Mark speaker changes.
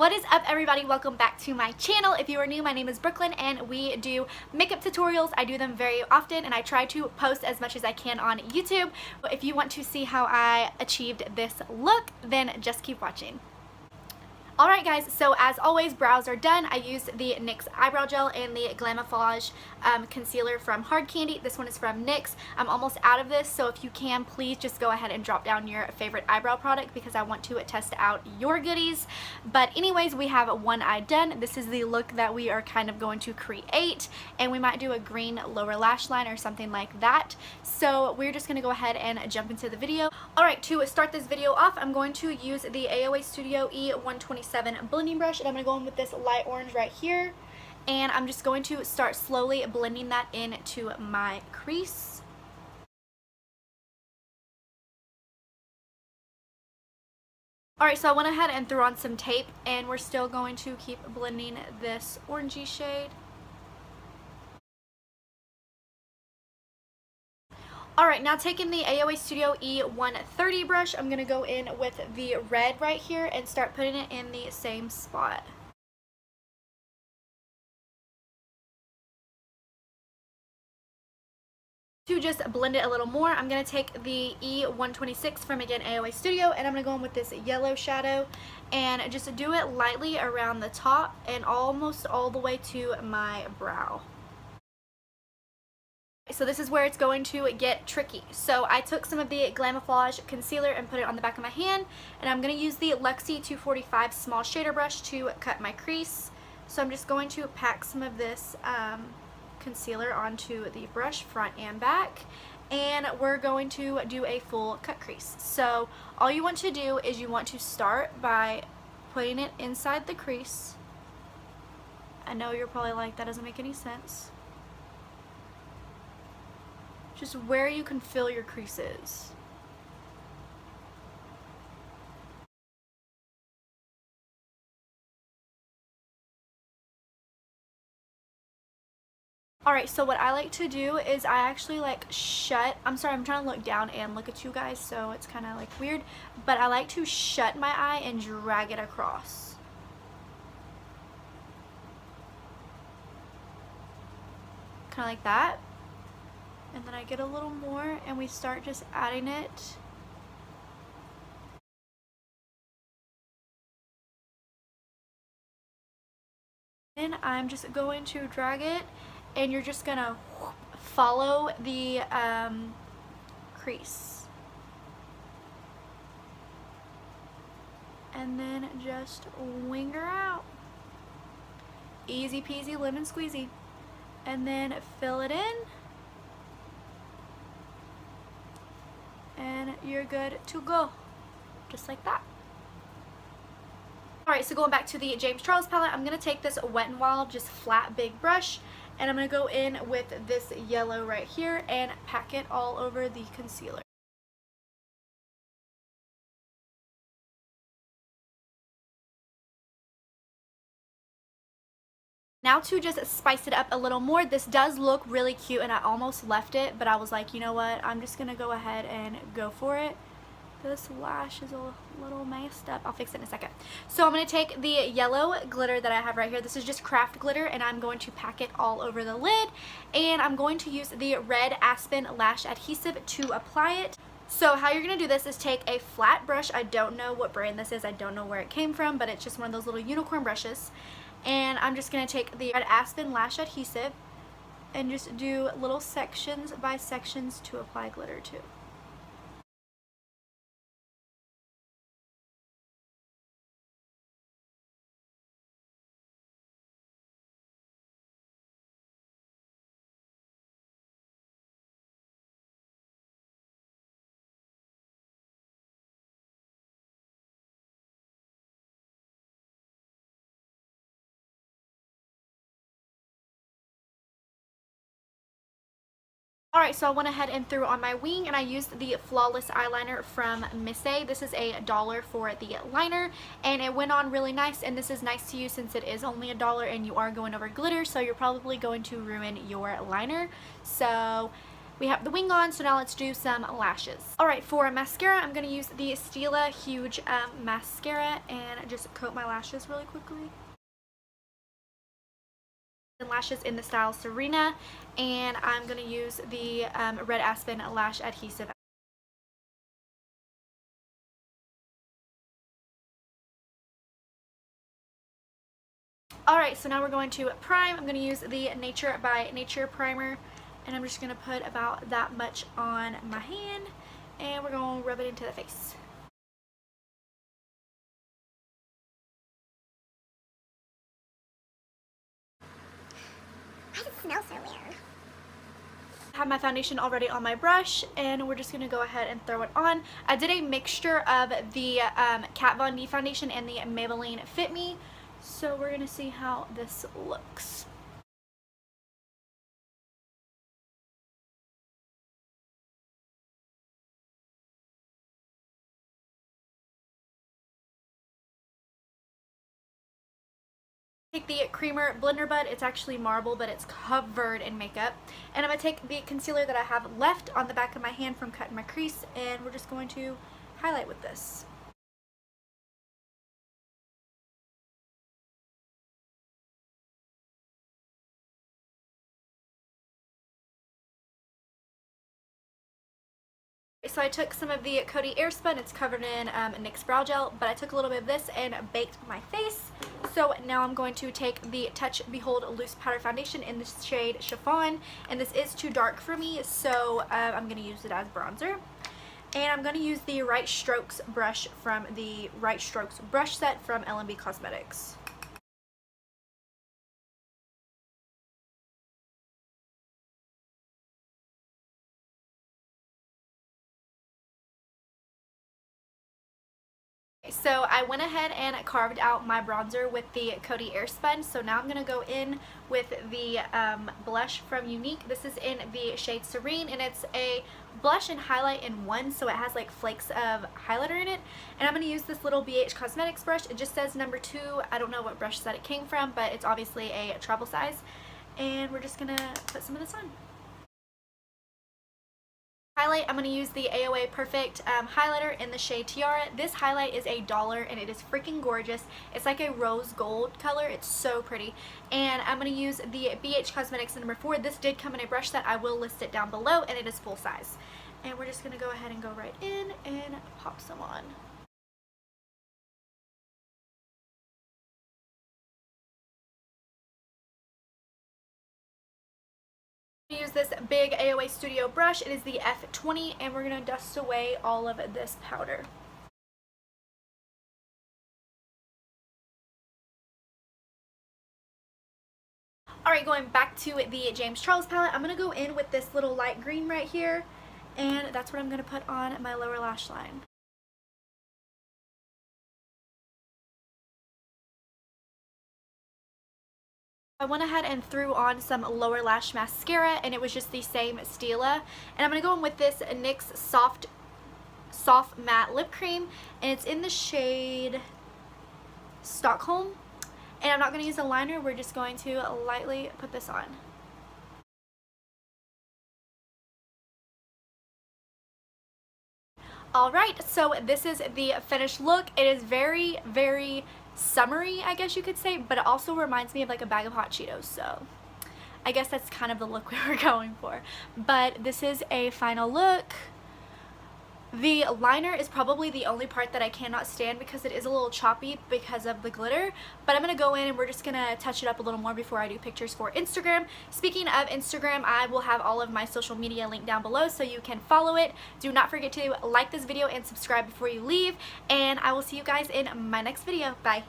Speaker 1: What is up, everybody? Welcome back to my channel. If you are new, my name is Brooklyn and we do makeup tutorials. I do them very often and I try to post as much as I can on YouTube. But if you want to see how I achieved this look, then just keep watching. Alright guys, so as always, brows are done. I used the NYX eyebrow gel and the Glamoflauge concealer from Hard Candy. This one is from NYX. I'm almost out of this, so if you can, please just go ahead and drop down your favorite eyebrow product because I want to test out your goodies. But anyways, we have one eye done. This is the look that we are kind of going to create, and we might do a green lower lash line or something like that. So we're just going to go ahead and jump into the video. Alright, to start this video off, I'm going to use the AOA Studio E127 blending brush, and I'm going to go in with this light orange right here, and I'm just going to start slowly blending that into my crease. Alright, so I went ahead and threw on some tape, and we're still going to keep blending this orangey shade. Alright, now taking the AOA Studio E130 brush, I'm going to go in with the red right here and start putting it in the same spot. To just blend it a little more, I'm going to take the E126 from, again, AOA Studio, and I'm going to go in with this yellow shadow and just do it lightly around the top and almost all the way to my brow. So this is where it's going to get tricky. So I took some of the Glamoflauge concealer and put it on the back of my hand, and I'm going to use the Luxie 245 small shader brush to cut my crease. So I'm just going to pack some of this concealer onto the brush front and back, and we're going to do a full cut crease. So all you want to do is you want to start by putting it inside the crease. I know you're probably like, that doesn't make any sense. Just where you can fill your creases. Alright, so what I like to do is I actually like I'm sorry, I'm trying to look down and look at you guys, so it's kind of like weird, but I like to shut my eye and drag it across. Kind of like that. And then I get a little more and we start just adding it. And I'm just going to drag it, and you're just gonna follow the crease. And then just wing her out. Easy peasy lemon squeezy. And then fill it in. And you're good to go, just like that. Alright, so going back to the James Charles palette, I'm going to take this Wet n Wild, just flat big brush, and I'm going to go in with this yellow right here and pack it all over the concealer. Now to just spice it up a little more, this does look really cute and I almost left it, but I was like, you know what, I'm just going to go ahead and go for it. This lash is a little messed up. I'll fix it in a second. So I'm going to take the yellow glitter that I have right here. This is just craft glitter, and I'm going to pack it all over the lid, and I'm going to use the red Aspen lash adhesive to apply it. So how you're going to do this is take a flat brush. I don't know what brand this is. I don't know where it came from, but it's just one of those little unicorn brushes. And I'm just going to take the red Aspen lash adhesive and just do little sections by sections to apply glitter to. Alright, so I went ahead and threw on my wing, and I used the Flawless eyeliner from Miss A. This is $1 for the liner, and it went on really nice, and this is nice to use since it is only $1 and you are going over glitter, so you're probably going to ruin your liner. So we have the wing on, so now let's do some lashes. Alright, for mascara, I'm going to use the Stila Huge Mascara and just coat my lashes really quickly. Lashes in the style Serena, and I'm going to use the Red Aspen Lash Adhesive. Alright, so now we're going to prime. I'm going to use the Nature by Nature primer, and I'm just going to put about that much on my hand, and we're going to rub it into the face.
Speaker 2: Why does it smell so weird?
Speaker 1: I have my foundation already on my brush, and we're just going to go ahead and throw it on. I did a mixture of the Kat Von D foundation and the Maybelline Fit Me, so we're going to see how this looks. Take the creamer blender bud. It's actually marble, but it's covered in makeup, and I'm going to take the concealer that I have left on the back of my hand from cutting my crease, and we're just going to highlight with this. So I took some of the Coty Airspun, it's covered in NYX Brow Gel, but I took a little bit of this and baked my face. So now I'm going to take the Touch Behold Loose Powder Foundation in the shade Chiffon, and this is too dark for me, so I'm going to use it as bronzer. And I'm going to use the Right Strokes brush from the Right Strokes brush set from L&B Cosmetics. So I went ahead and carved out my bronzer with the Coty Airspun. So now I'm going to go in with the blush from Unique. This is in the shade Serene, and it's a blush and highlight in one, so it has like flakes of highlighter in it. And I'm going to use this little BH Cosmetics brush. It just says number 2. I don't know what brush set it came from, but it's obviously a travel size. And we're just going to put some of this on. Highlight, I'm going to use the AOA Perfect highlighter in the shade Tiara. This highlight is $1 and it is freaking gorgeous. It's like a rose gold color. It's so pretty. And I'm going to use the BH Cosmetics number 4. This did come in a brush set. I will list it down below, and it is full size. And we're just going to go ahead and go right in and pop some on. Use this big AOA Studio brush. It is the F20, and we're going to dust away all of this powder. Alright, going back to the James Charles palette, I'm going to go in with this little light green right here, and that's what I'm going to put on my lower lash line. I went ahead and threw on some lower lash mascara, and it was just the same Stila. And I'm going to go in with this NYX Soft Matte Lip Cream, and it's in the shade Stockholm. And I'm not going to use a liner, we're just going to lightly put this on. Alright, so this is the finished look. It is very, very summery, I guess you could say, but it also reminds me of like a bag of hot Cheetos, so I guess that's kind of the look we were going for. But this is a final look. The liner is probably the only part that I cannot stand because it is a little choppy because of the glitter, but I'm going to go in and we're just going to touch it up a little more before I do pictures for Instagram. Speaking of Instagram, I will have all of my social media linked down below so you can follow it. Do not forget to like this video and subscribe before you leave, and I will see you guys in my next video. Bye!